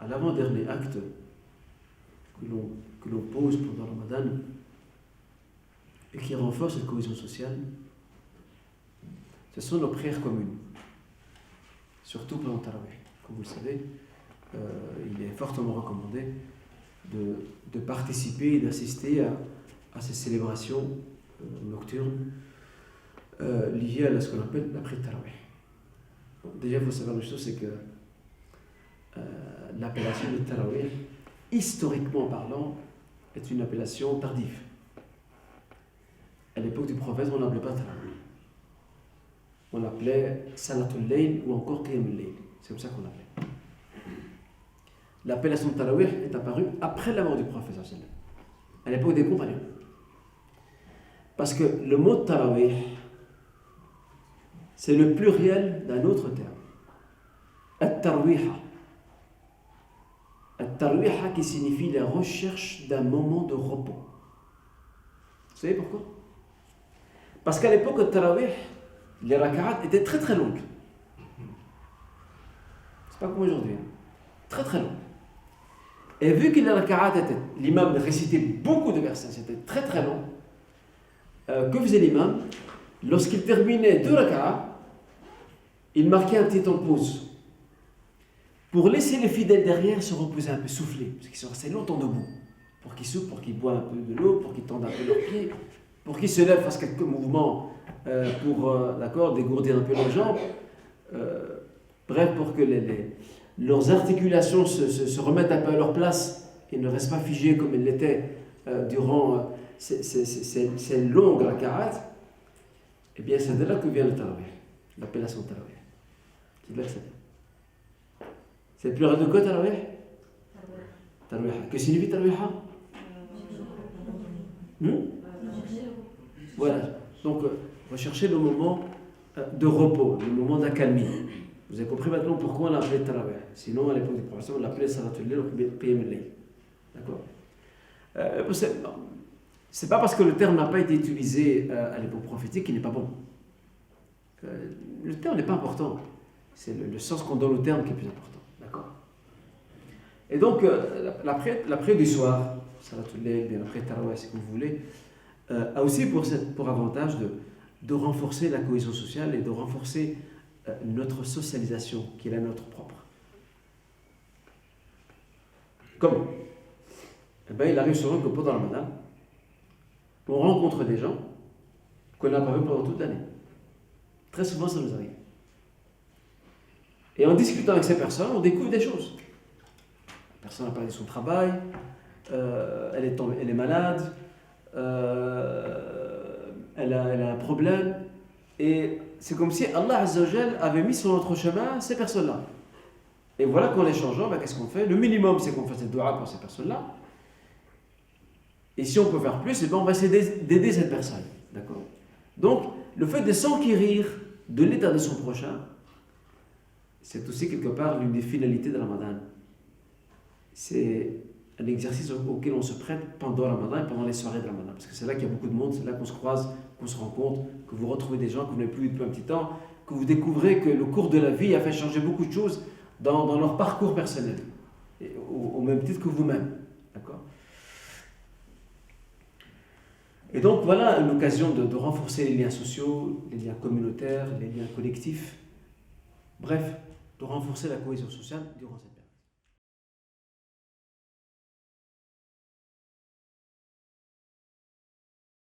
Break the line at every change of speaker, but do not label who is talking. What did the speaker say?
à l'avant-dernier acte que l'on pose pendant le Ramadan et qui renforce cette cohésion sociale, ce sont nos prières communes, surtout pendant le Tarawih. Comme vous le savez, il est fortement recommandé de participer et d'assister à ces célébrations nocturnes liées à ce qu'on appelle la prière Tarawih. Bon, déjà, il faut savoir une chose, c'est que l'appellation de Tarawih, historiquement parlant, est une appellation tardive. À l'époque du prophète, on n'appelait pas Tarawih. On l'appelait Salatul Layl ou encore Qiyamul Layl. C'est comme ça qu'on l'appelait. L'appellation de Tarawih est apparue après la mort du prophète, à l'époque des compagnons. Parce que le mot Tarawih, c'est le pluriel d'un autre terme. At-Tarwiha. At-Tarwiha qui signifie la recherche d'un moment de repos. Vous savez pourquoi? Parce qu'à l'époque de Tarawih, les raka'at étaient très très longues. C'est pas comme aujourd'hui. Très très longues. Et vu que les raka'at étaient, l'imam récitait beaucoup de versets, c'était très très long, que faisait l'imam? Lorsqu'il terminait 2 raka'at, il marquait un petit temps de pause pour laisser les fidèles derrière se reposer un peu, souffler, parce qu'ils sont restés longtemps debout, pour qu'ils soufflent, pour qu'ils boivent un peu de l'eau, pour qu'ils tendent un peu leurs pieds, pour qu'ils se lèvent, fassent quelques mouvements pour dégourdir un peu leurs jambes, bref, pour que leurs articulations se remettent un peu à leur place et ne restent pas figées comme elles l'étaient durant ces longues raka'at. Eh bien, c'est de là que vient le Tarawih, l'appellation Tarawih. C'est de là que ça vient. C'est le pluriel de quoi, Tarawih? Tarawih. Que signifie Tarawih? Voilà. Donc, recherchez le moment de repos, le moment d'accalmie. Vous avez compris maintenant pourquoi on l'appelait Tarawih. Sinon, à l'époque du prophète, on l'appelait Salatul Layl ou Qiyamul Layl. D'accord? C'est pas parce que le terme n'a pas été utilisé à l'époque prophétique qu'il n'est pas bon. Le terme n'est pas important. C'est le sens qu'on donne au terme qui est plus important. D'accord? Et donc, la prière du soir, Salatul Layl, bien après Tarawih, si vous voulez, a aussi pour avantage de renforcer la cohésion sociale et de renforcer notre socialisation, qui est la nôtre propre. Comment? Eh bien, il arrive souvent que pendant le Ramadan, on rencontre des gens qu'on n'a pas vus pendant toute l'année. Très souvent, ça nous arrive. Et en discutant avec ces personnes, on découvre des choses. La personne a parlé de son travail, elle est malade, elle a un problème, et c'est comme si Allah Azza wa Jal avait mis sur notre chemin ces personnes-là. Et voilà qu'en échangeant, qu'est-ce qu'on fait? Le minimum, c'est qu'on fasse des doigts pour ces personnes-là. Et si on peut faire plus, on va essayer d'aider cette personne. D'accord? Donc, le fait de s'enquérir de l'état de son prochain, c'est aussi quelque part l'une des finalités de Ramadan. C'est un exercice auquel on se prête pendant Ramadan et pendant les soirées de Ramadan. Parce que c'est là qu'il y a beaucoup de monde, c'est là qu'on se croise, qu'on se rencontre, que vous retrouvez des gens que vous n'avez plus vu depuis un petit temps, que vous découvrez que le cours de la vie a fait changer beaucoup de choses dans leur parcours personnel, au même titre que vous-même. D'accord? Et donc voilà une occasion de renforcer les liens sociaux, les liens communautaires, les liens collectifs, bref, de renforcer la cohésion sociale durant cette période.